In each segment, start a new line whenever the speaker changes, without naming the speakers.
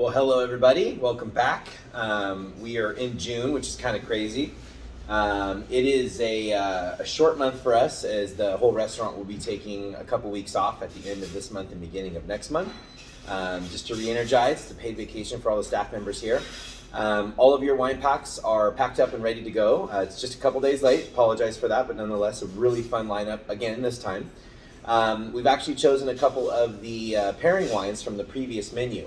Well, hello everybody. Welcome back. We are in June, which is kind of crazy. It is a short month for us, as the whole restaurant will be taking a couple weeks off at the end of this month and beginning of next month, just to re-energize. It's a paid vacation for all the staff members here. All of your wine packs are packed up and ready to go. It's just a couple days late. Apologize for that, but nonetheless, a really fun lineup again this time. We've actually chosen a couple of the pairing wines from the previous menu.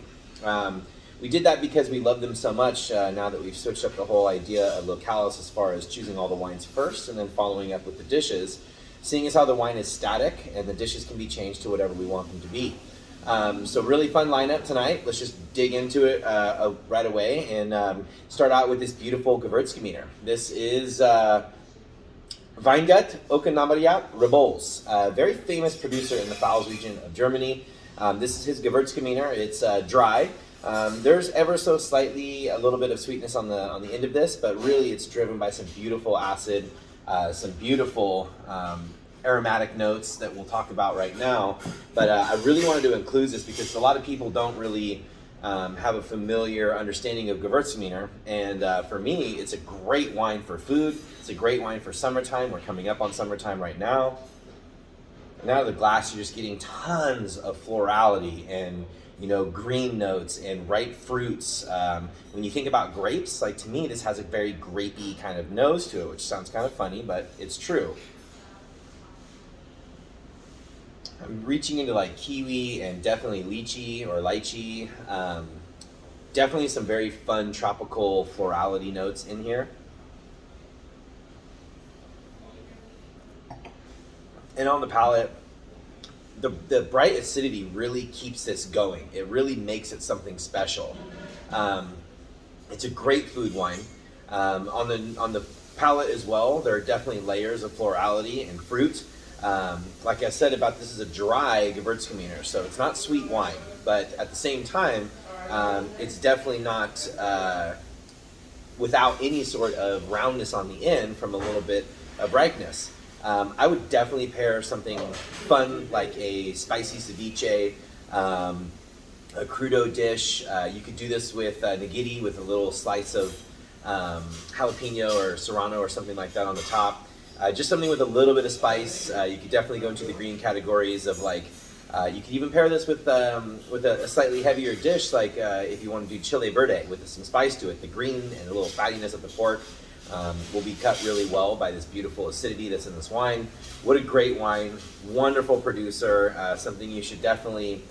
We did that because we love them so much now that we've switched up the whole idea of localis as far as choosing all the wines first and then following up with the dishes, seeing as how the wine is static and the dishes can be changed to whatever we want them to be. So really fun lineup tonight. Let's just dig into it right away and start out with this beautiful Gewürztraminer. This is Weingut Okanabariat Rebols, a very famous producer in the Pfalz region of Germany. This is his Gewürztraminer. It's dry. There's ever so slightly a little bit of sweetness on the end of this, but really it's driven by some beautiful acid, some beautiful aromatic notes that we'll talk about right now. But I really wanted to include this because a lot of people don't really have a familiar understanding of Gewürztraminer, and for me, it's a great wine for food. It's a great wine for summertime. We're coming up on summertime right now. And out of the glass, you're just getting tons of florality and green notes and ripe fruits. When you think about grapes, like to me, this has a very grapey kind of nose to it, which sounds kind of funny, but it's true. I'm reaching into like kiwi and definitely lychee or lychee. Definitely some very fun tropical florality notes in here. And on the palate, the bright acidity really keeps this going. It really makes it something special. It's a great food wine. On the palate as well, there are definitely layers of florality and fruit. Like I said about this is a dry Gewürztraminer, so it's not sweet wine, but at the same time, it's definitely not without any sort of roundness on the end from a little bit of ripeness. I would definitely pair something fun like a spicy ceviche, a crudo dish. You could do this with nigiri with a little slice of jalapeno or serrano or something like that on the top. Just something with a little bit of spice. You could definitely go into the green categories of like, you could even pair this with a slightly heavier dish, like if you want to do chile verde with some spice to it. The green and a little fattiness of the pork will be cut really well by this beautiful acidity that's in this wine. What a great wine, wonderful producer, something you should definitely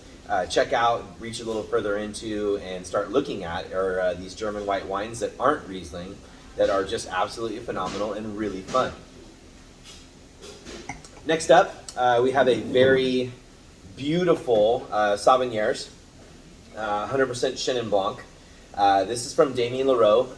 check out, reach a little further into, and start looking at are these German white wines that aren't Riesling, that are just absolutely phenomenal and really fun. Next up, we have a very beautiful Sauvignon, 100% Chenin Blanc. This is from Damien Leroux,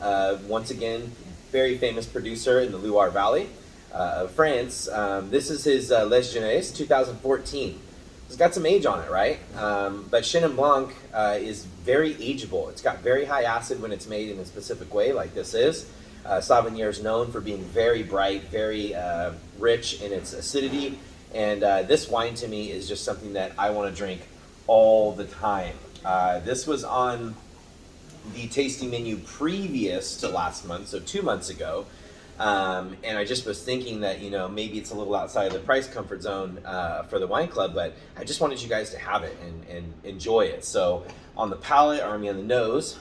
once again, very famous producer in the Loire Valley of France. This is his Les Jeunesse 2014. It's got some age on it, right? But Chenin Blanc is very ageable. It's got very high acid when it's made in a specific way, like this is. Sauvignon is known for being very bright, very rich in its acidity, and this wine to me is just something that I want to drink all the time. This was on the tasting menu previous to last month, so 2 months ago, and I just was thinking that maybe it's a little outside of the price comfort zone for the wine club, but I just wanted you guys to have it and enjoy it. So on the palate, or on the nose,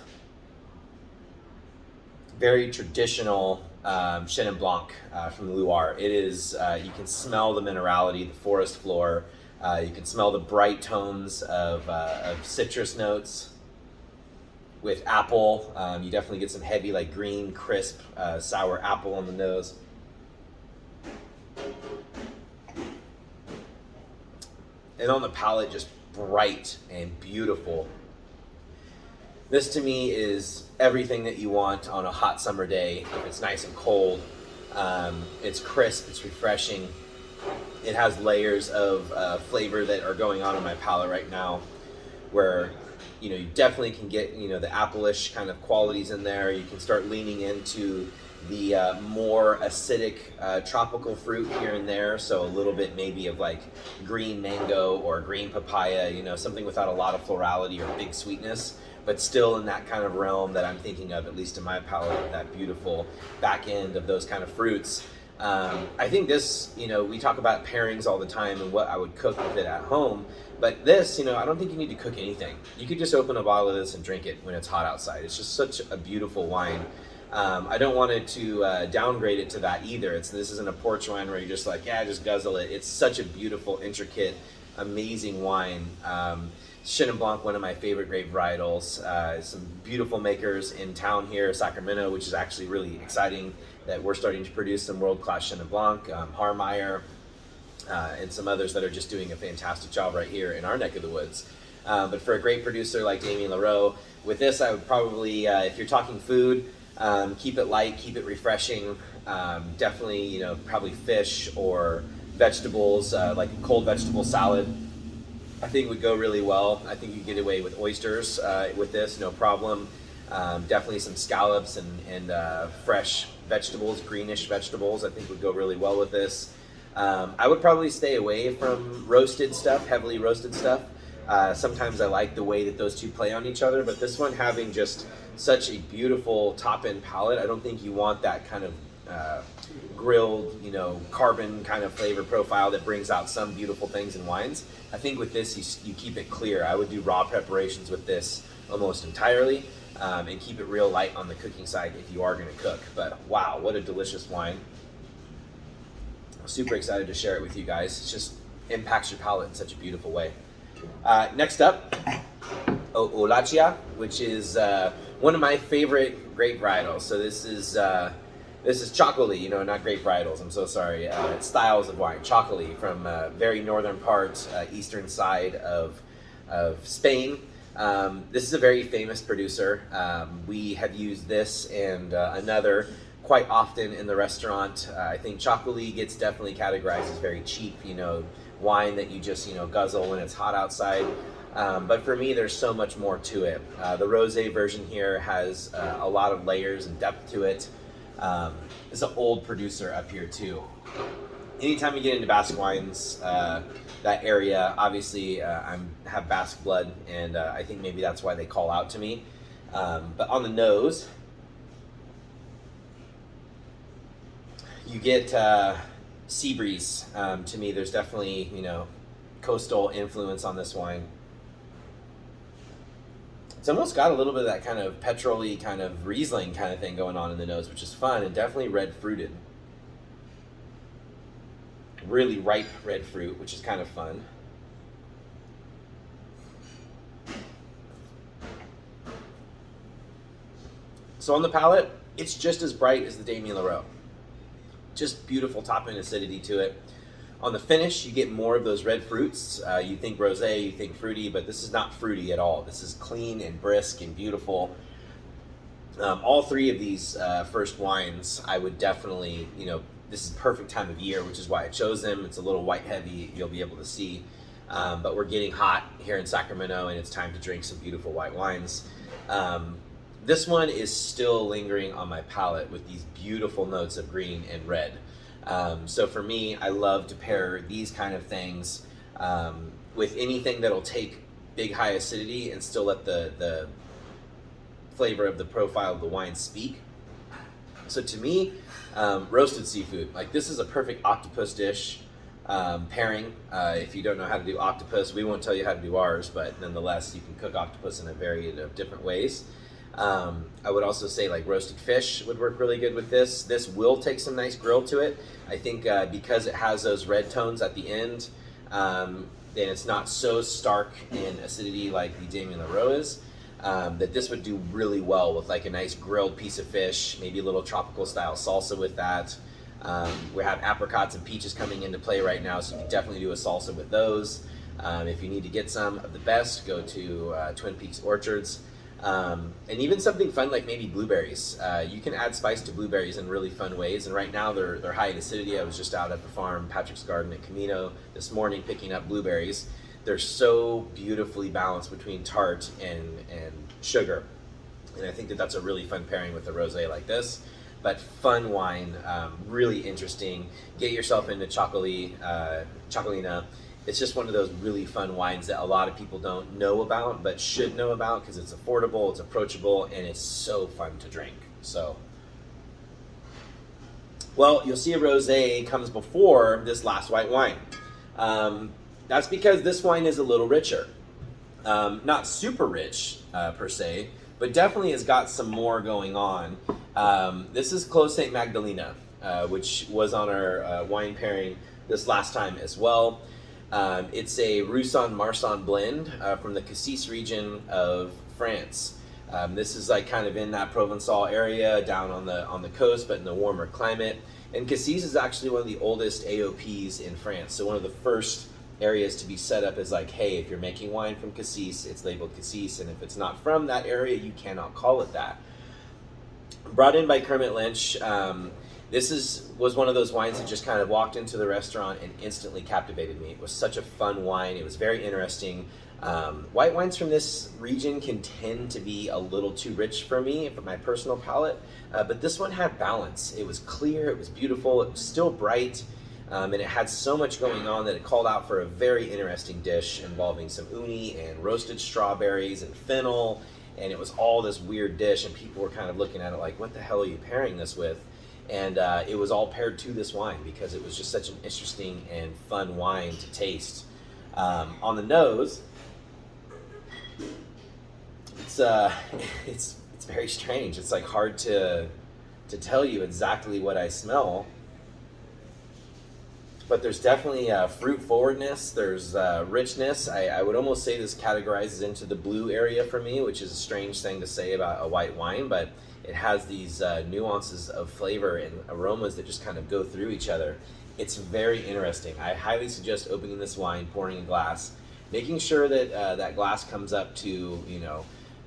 very traditional Chenin Blanc from the Loire. It is, you can smell the minerality, the forest floor. You can smell the bright tones of citrus notes with apple. You definitely get some heavy, like green, crisp, sour apple on the nose. And on the palate, just bright and beautiful. This to me is everything that you want on a hot summer day. If it's nice and cold, it's crisp, it's refreshing. It has layers of flavor that are going on in my palate right now, where you definitely can get the apple-ish kind of qualities in there. You can start leaning into the more acidic tropical fruit here and there, so a little bit maybe of like green mango or green papaya, something without a lot of florality or big sweetness, but still in that kind of realm that I'm thinking of, at least in my palate, that beautiful back end of those kind of fruits. I think this, we talk about pairings all the time and what I would cook with it at home, but this, I don't think you need to cook anything. You could just open a bottle of this and drink it when it's hot outside. It's just such a beautiful wine. I don't want it to downgrade it to that either. This isn't a porch wine where you're just like, yeah, just guzzle it. It's such a beautiful, intricate, amazing wine. Chenin Blanc, one of my favorite grape varietals. Some beautiful makers in town here, Sacramento, which is actually really exciting that we're starting to produce some world-class Chenin Blanc. Harmeyer, and some others that are just doing a fantastic job right here in our neck of the woods. But for a great producer like Damien Leroux, with this I would probably, if you're talking food, keep it light, keep it refreshing. Definitely, probably fish or vegetables, like a cold vegetable salad, I think would go really well. I think you get away with oysters with this, no problem. Definitely some scallops and fresh vegetables, greenish vegetables, I think would go really well with this. I would probably stay away from roasted stuff, heavily roasted stuff. Sometimes I like the way that those two play on each other, but this one having just such a beautiful top-end palate, I don't think you want that kind of grilled, carbon kind of flavor profile that brings out some beautiful things in wines. I think with this, you keep it clear. I would do raw preparations with this almost entirely, and keep it real light on the cooking side if you are going to cook. But wow, what a delicious wine. I'm super excited to share it with you guys. It just impacts your palate in such a beautiful way. Next up, Olachia, which is one of my favorite grape varietals. So this is Chocolate, not grape varietals, I'm so sorry. It's styles of wine, Chocolate from very northern part, eastern side of Spain. This is a very famous producer. We have used this and another quite often in the restaurant. I think Chocolate gets definitely categorized as very cheap, wine that you just, guzzle when it's hot outside. But for me, there's so much more to it. The rosé version here has a lot of layers and depth to it. It's an old producer up here too. Anytime you get into Basque wines, that area, obviously I have Basque blood, and I think maybe that's why they call out to me. But on the nose, you get sea breeze. To me, there's definitely, coastal influence on this wine. It's almost got a little bit of that kind of petrol-y kind of Riesling kind of thing going on in the nose, which is fun, and definitely red fruited. Really ripe red fruit, which is kind of fun. So on the palate, it's just as bright as the Damien Leroux. Just beautiful top-end acidity to it. On the finish, you get more of those red fruits. You think rosé, you think fruity, but this is not fruity at all. This is clean and brisk and beautiful. All three of these first wines, I would definitely, this is perfect time of year, which is why I chose them. It's a little white heavy, you'll be able to see. But we're getting hot here in Sacramento, and it's time to drink some beautiful white wines. This one is still lingering on my palate with these beautiful notes of green and red. So for me, I love to pair these kind of things with anything that'll take big high acidity and still let the flavor of the profile of the wine speak. So to me, roasted seafood, like this is a perfect octopus dish pairing. If you don't know how to do octopus, we won't tell you how to do ours, but nonetheless, you can cook octopus in a variety of different ways. I would also say like roasted fish would work really good with this. This will take some nice grill to it. I think because it has those red tones at the end, and it's not so stark in acidity like the Damien Leroux is, that this would do really well with like a nice grilled piece of fish, maybe a little tropical style salsa with that. We have apricots and peaches coming into play right now, so you can definitely do a salsa with those. If you need to get some of the best, go to Twin Peaks Orchards. And even something fun like maybe blueberries. You can add spice to blueberries in really fun ways, and right now they're high in acidity. I was just out at the farm, Patrick's Garden at Camino, this morning picking up blueberries. They're so beautifully balanced between tart and sugar, and I think that that's a really fun pairing with a rosé like this. But fun wine, really interesting. Get yourself into Chocolina, It's just one of those really fun wines that a lot of people don't know about, but should know about because it's affordable, it's approachable, and it's so fun to drink. So, well, you'll see a rosé comes before this last white wine. That's because this wine is a little richer. Not super rich per se, but definitely has got some more going on. This is Clos Sainte Magdalena, which was on our wine pairing this last time as well. It's a Roussanne-Marsanne blend from the Cassis region of France. This is like kind of in that Provençal area down on the coast, but in the warmer climate. And Cassis is actually one of the oldest AOPs in France. So one of the first areas to be set up as like, hey, if you're making wine from Cassis, it's labeled Cassis, and if it's not from that area, you cannot call it that. Brought in by Kermit Lynch. This was one of those wines that just kind of walked into the restaurant and instantly captivated me. It was such a fun wine. It was very interesting. White wines from this region can tend to be a little too rich for me, for my personal palate, but this one had balance. It was clear, it was beautiful, it was still bright, and it had so much going on that it called out for a very interesting dish involving some uni and roasted strawberries and fennel, and it was all this weird dish, and people were kind of looking at it like, what the hell are you pairing this with? And it was all paired to this wine because it was just such an interesting and fun wine to taste. On the nose, it's very strange. It's like hard to tell you exactly what I smell, but there's definitely fruit forwardness. There's richness. I would almost say this categorizes into the blue area for me, which is a strange thing to say about a white wine, but it has these nuances of flavor and aromas that just kind of go through each other. It's very interesting. I highly suggest opening this wine, pouring a glass, making sure that that glass comes up to,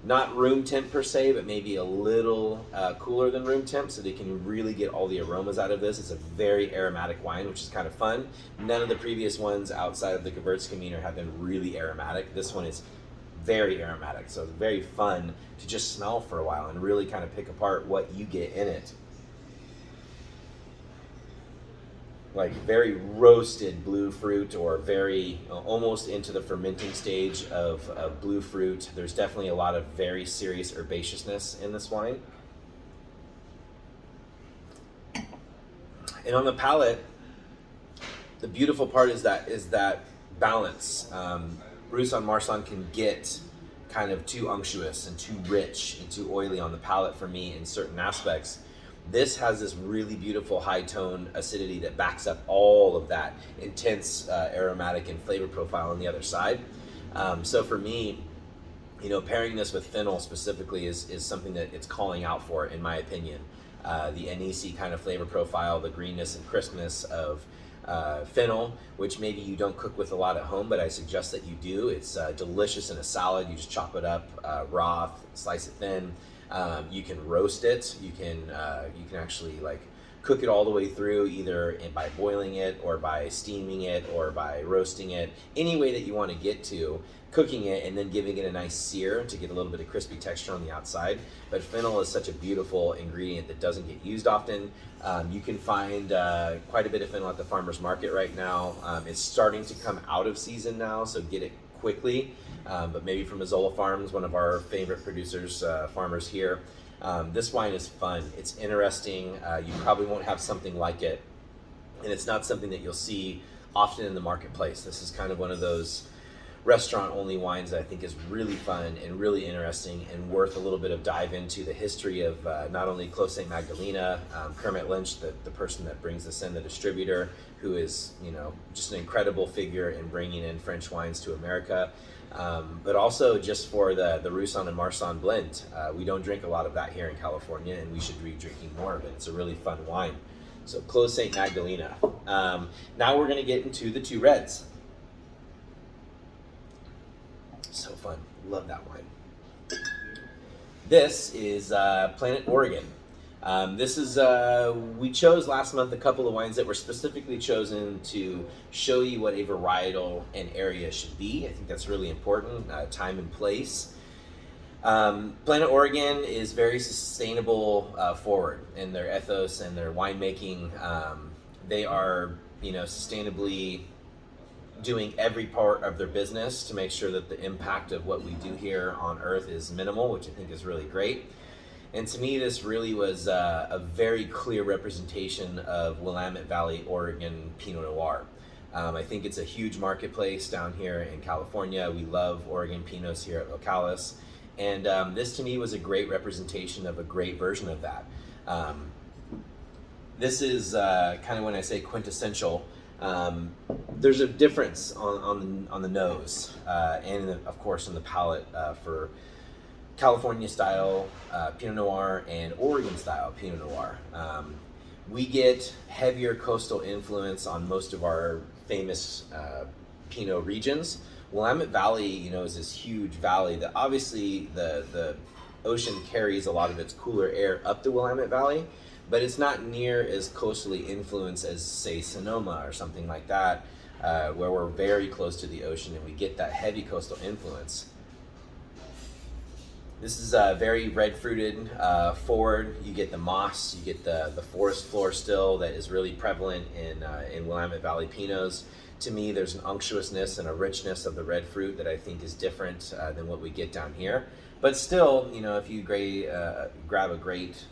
not room temp per se, but maybe a little cooler than room temp so they can really get all the aromas out of this. It's a very aromatic wine, which is kind of fun. None of the previous ones outside of the Gewürztraminer have been really aromatic. This one is very aromatic, so it's very fun to just smell for a while and really kind of pick apart what you get in it. Like very roasted blue fruit, or very almost into the fermenting stage of blue fruit. There's definitely a lot of very serious herbaceousness in this wine. And on the palate, the beautiful part is that balance. Roussanne-Marsanne can get kind of too unctuous and too rich and too oily on the palate for me in certain aspects. This has this really beautiful high tone acidity that backs up all of that intense aromatic and flavor profile on the other side. So for me, pairing this with fennel specifically is something that it's calling out for, in my opinion. The anisey kind of flavor profile, the greenness and crispness of fennel, which maybe you don't cook with a lot at home, but I suggest that you do. It's delicious in a salad. You just chop it up raw, slice it thin. You can roast it. You can actually like cook it all the way through, either by boiling it or by steaming it or by roasting it. Any way that you want to get to cooking it and then giving it a nice sear to get a little bit of crispy texture on the outside. But fennel is such a beautiful ingredient that doesn't get used often. You can find quite a bit of fennel at the farmer's market right now. It's starting to come out of season now, so get it quickly. But maybe from Mazzola Farms, one of our favorite producers, farmers here. This wine is fun. It's interesting. You probably won't have something like it. And it's not something that you'll see often in the marketplace. This is kind of one of those restaurant-only wines that I think is really fun and really interesting and worth a little bit of dive into the history of not only Clos Sainte Magdalena, Kermit Lynch, the person that brings this in, the distributor, who is just an incredible figure in bringing in French wines to America, but also just for the Roussanne and Marsanne blend. We don't drink a lot of that here in California, and we should be drinking more of it. It's a really fun wine. So Clos Sainte Magdalena. Now we're going to get into the two reds. So fun. Love that wine. This is Planet Oregon. This is, we chose last month a couple of wines that were specifically chosen to show you what a varietal and area should be. I think that's really important, time and place. Planet Oregon is very sustainable forward in their ethos and their winemaking. They are, sustainably doing every part of their business to make sure that the impact of what we do here on Earth is minimal, which I think is really great. And to me, this really was a very clear representation of Willamette Valley, Oregon Pinot Noir. I think it's a huge marketplace down here in California. We love Oregon Pinots here at Localis. And this to me was a great representation of a great version of that. This is kind of when I say quintessential. There's a difference on the nose and of course in the palate for California style Pinot Noir and Oregon style Pinot Noir. We get heavier coastal influence on most of our famous Pinot regions. Willamette Valley, is this huge valley that obviously the ocean carries a lot of its cooler air up the Willamette Valley, but it's not near as coastally influenced as, say, Sonoma or something like that, where we're very close to the ocean and we get that heavy coastal influence. This is very red fruited forward. You get the moss, you get the forest floor still that is really prevalent in Willamette Valley Pinots. To me, there's an unctuousness and a richness of the red fruit that I think is different than what we get down here. But still, if you grab a great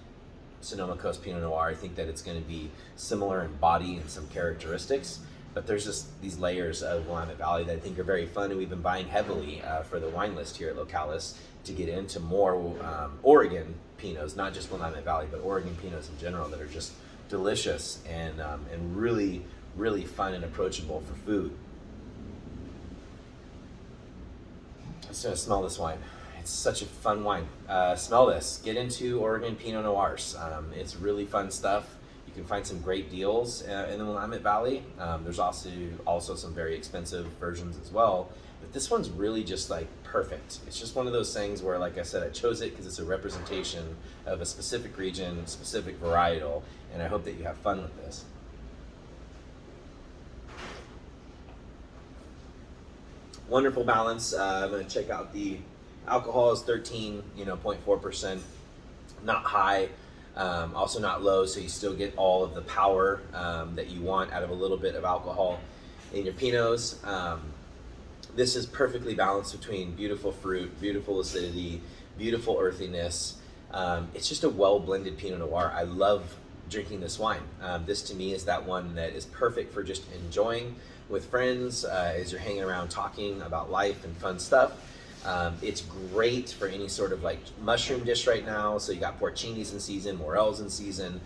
Sonoma Coast Pinot Noir, I think that it's going to be similar in body and some characteristics. But there's just these layers of Willamette Valley that I think are very fun, and we've been buying heavily for the wine list here at Localis to get into more Oregon Pinots, not just Willamette Valley, but Oregon Pinots in general that are just delicious and really, really fun and approachable for food. Let's smell this wine. It's such a fun wine. Smell this. Get into Oregon Pinot Noirs. It's really fun stuff. You can find some great deals in the Willamette Valley. There's also some very expensive versions as well. But this one's really just like perfect. It's just one of those things where, like I said, I chose it because it's a representation of a specific region, specific varietal, and I hope that you have fun with this. Wonderful balance. I'm going to check out the alcohol is 13.4%, not high, also not low, so you still get all of the power that you want out of a little bit of alcohol in your Pinots. This is perfectly balanced between beautiful fruit, beautiful acidity, beautiful earthiness. It's just a well-blended Pinot Noir. I love drinking this wine. This to me is that one that is perfect for just enjoying with friends as you're hanging around talking about life and fun stuff. It's great for any sort of like mushroom dish right now. So you got porcinis in season, morels in season.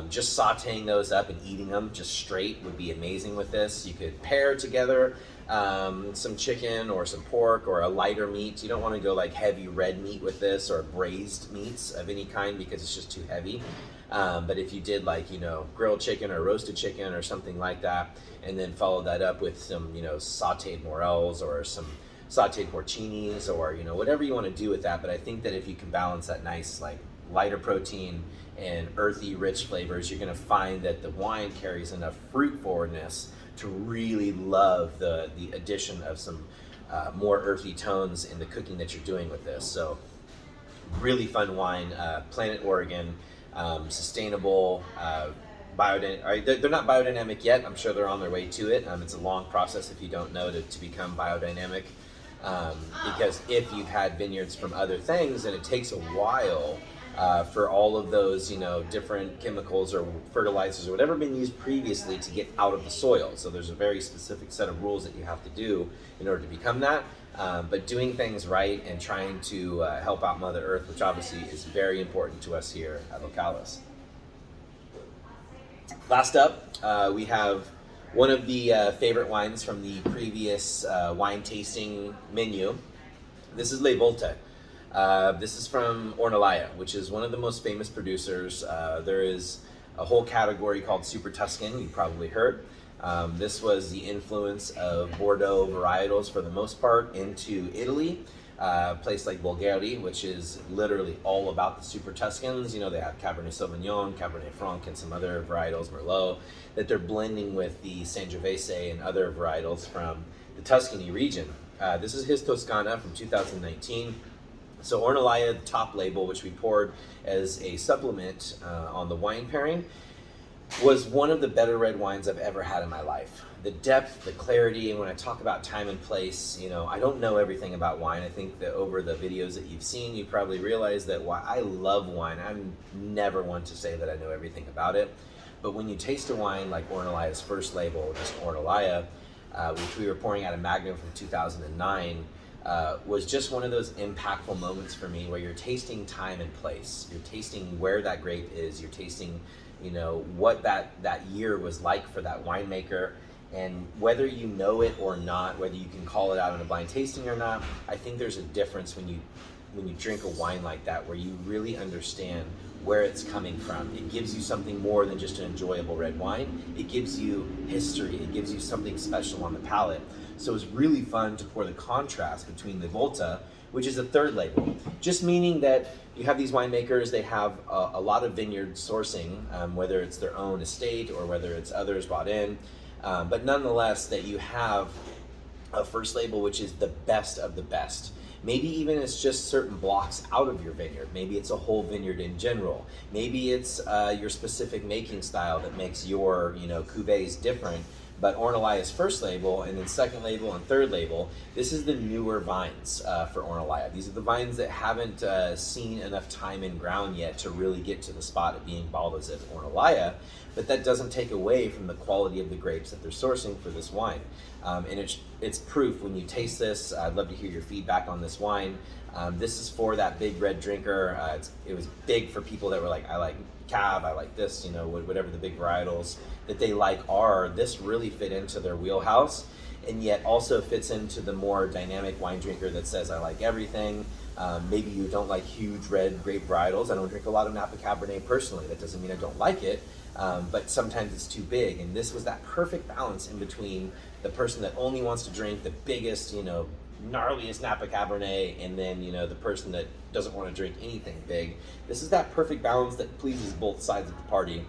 Just sauteing those up and eating them just straight would be amazing with this. You could pair together some chicken or some pork or a lighter meat. You don't want to go like heavy red meat with this or braised meats of any kind because it's just too heavy. But if you did like, grilled chicken or roasted chicken or something like that, and then follow that up with some, sauteed morels or some sauteed porcinis or, whatever you want to do with that. But I think that if you can balance that nice, like lighter protein and earthy, rich flavors, you're going to find that the wine carries enough fruit forwardness to really love the addition of some more earthy tones in the cooking that you're doing with this. So really fun wine, Planet Oregon, sustainable, they're not biodynamic yet. I'm sure they're on their way to it. It's a long process if you don't know to become biodynamic. Because if you've had vineyards from other things, then it takes a while for all of those, different chemicals or fertilizers or whatever been used previously to get out of the soil. So there's a very specific set of rules that you have to do in order to become that. But doing things right and trying to help out Mother Earth, which obviously is very important to us here at Localis. Last up, we have one of the favorite wines from the previous wine tasting menu. This is Le Volte. This is from Ornellaia, which is one of the most famous producers. There is a whole category called Super Tuscan, you probably heard. This was the influence of Bordeaux varietals for the most part into Italy. A place like Bulgari, which is literally all about the Super Tuscans. They have Cabernet Sauvignon, Cabernet Franc, and some other varietals, Merlot, that they're blending with the Sangiovese and other varietals from the Tuscany region. This is his Toscana from 2019. So Ornellaia, the top label, which we poured as a supplement on the wine pairing. was one of the better red wines I've ever had in my life. The depth, the clarity, and when I talk about time and place, I don't know everything about wine. I think that over the videos that you've seen, you probably realize that while I love wine, I'm never one to say that I know everything about it. But when you taste a wine like Ornalaya's first label, just Ornalaya, which we were pouring out of Magnum from 2009, was just one of those impactful moments for me where you're tasting time and place. You're tasting where that grape is. You're tasting, what that year was like for that winemaker. And whether you know it or not, whether you can call it out in a blind tasting or not, I think there's a difference when you drink a wine like that, where you really understand where it's coming from. It gives you something more than just an enjoyable red wine. It gives you history. It gives you something special on the palate. So it's really fun to pour the contrast between the Volta, which is a third label, just meaning that you have these winemakers, they have a lot of vineyard sourcing, whether it's their own estate or whether it's others bought in. But nonetheless, that you have a first label which is the best of the best. Maybe even it's just certain blocks out of your vineyard. Maybe it's a whole vineyard in general. Maybe it's your specific making style that makes your cuvées different. But Ornalaya's first label, and then second label and third label, this is the newer vines for Ornalaya. These are the vines that haven't seen enough time in ground yet to really get to the spot of being bottled as Ornalaya. But that doesn't take away from the quality of the grapes that they're sourcing for this wine. And it's proof when you taste this. I'd love to hear your feedback on this wine. This is for that big red drinker. It was big for people that were like, I like Cab, I like this, whatever the big varietals that they like are. This really fit into their wheelhouse, and yet also fits into the more dynamic wine drinker that says, I like everything. Maybe you don't like huge red grape varietals. I don't drink a lot of Napa Cabernet personally. That doesn't mean I don't like it, but sometimes it's too big. And this was that perfect balance in between the person that only wants to drink the biggest, gnarliest Napa Cabernet, and then the person that doesn't want to drink anything big. This is that perfect balance that pleases both sides of the party,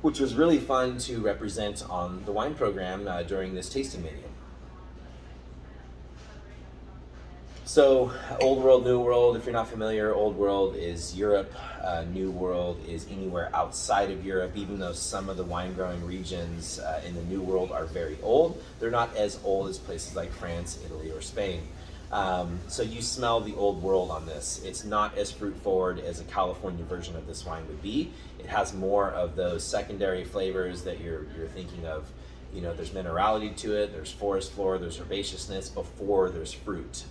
which was really fun to represent on the wine program during this tasting menu. So, Old World, New World, if you're not familiar, Old World is Europe, New World is anywhere outside of Europe, even though some of the wine growing regions in the New World are very old. They're not as old as places like France, Italy, or Spain. So you smell the Old World on this. It's not as fruit forward as a California version of this wine would be. It has more of those secondary flavors that you're thinking of. There's minerality to it, there's forest floor, there's herbaceousness before there's fruit.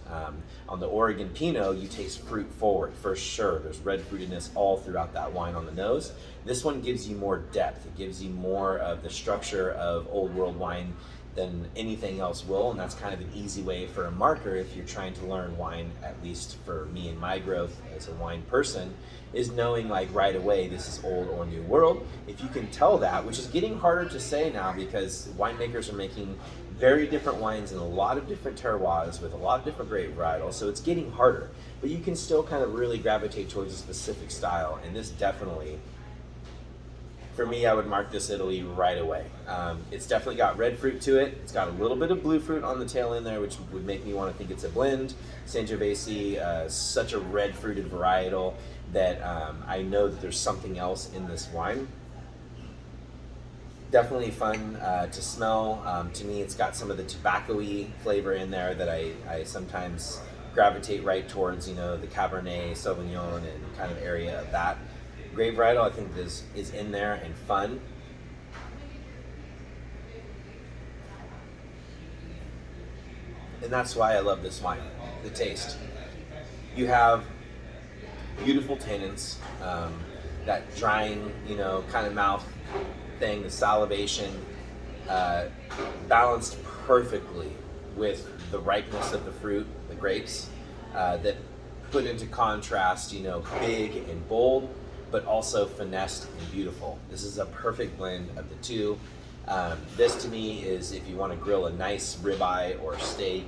On the Oregon Pinot, you taste fruit forward for sure. There's red fruitedness all throughout that wine on the nose. This one gives you more depth. It gives you more of the structure of Old World wine than anything else will, and that's kind of an easy way for a marker if you're trying to learn wine, at least for me and my growth as a wine person, is knowing like right away this is Old or New World. If you can tell that, which is getting harder to say now because winemakers are making very different wines in a lot of different terroirs with a lot of different grape varietals, so it's getting harder, but you can still kind of really gravitate towards a specific style, and this definitely, for me, I would mark this Italy right away. It's definitely got red fruit to it. It's got a little bit of blue fruit on the tail end there, which would make me want to think it's a blend. Sangiovese, such a red fruited varietal that I know that there's something else in this wine. Definitely fun to smell. To me, it's got some of the tobacco-y flavor in there that I sometimes gravitate right towards, the Cabernet Sauvignon and kind of area of that. Grape varietal, I think, is in there and fun. And that's why I love this wine, the taste. You have beautiful tannins, that drying, kind of mouth thing, the salivation, balanced perfectly with the ripeness of the fruit, the grapes, that put into contrast, big and bold, but also finessed and beautiful. This is a perfect blend of the two. This to me is if you want to grill a nice ribeye or steak,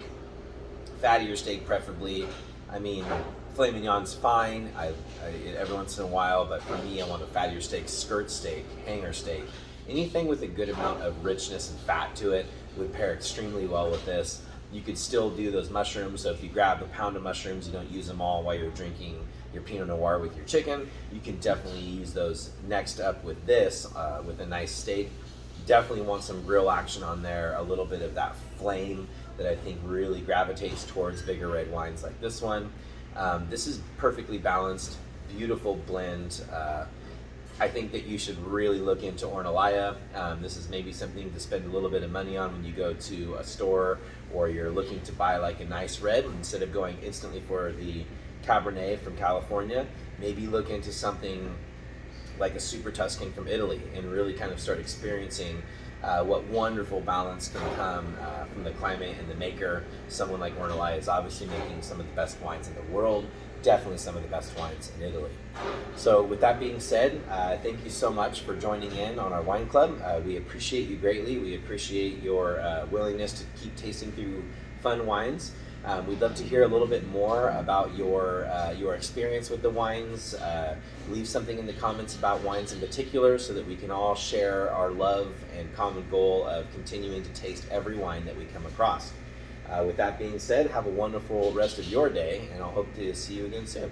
fattier steak preferably. I mean, filet mignon's fine, I every once in a while, but for me, I want a fattier steak, skirt steak, hanger steak. Anything with a good amount of richness and fat to it would pair extremely well with this. you could still do those mushrooms. So if you grab a pound of mushrooms, you don't use them all while you're drinking your Pinot Noir with your chicken. You can definitely use those next up with this, with a nice steak. Definitely want some grill action on there, a little bit of that flame that I think really gravitates towards bigger red wines like this one. This is perfectly balanced, beautiful blend. I think that you should really look into Ornellaia. This is maybe something to spend a little bit of money on when you go to a store or you're looking to buy like a nice red. Instead of going instantly for the Cabernet from California, maybe look into something like a Super Tuscan from Italy and really kind of start experiencing what wonderful balance can come from the climate and the maker. Someone like Ornellaia is obviously making some of the best wines in the world, definitely some of the best wines in Italy. So with that being said, thank you so much for joining in on our wine club. We appreciate you greatly. We appreciate your willingness to keep tasting through fun wines. We'd love to hear a little bit more about your experience with the wines. Leave something in the comments about wines in particular so that we can all share our love and common goal of continuing to taste every wine that we come across. With that being said, have a wonderful rest of your day, and I'll hope to see you again soon.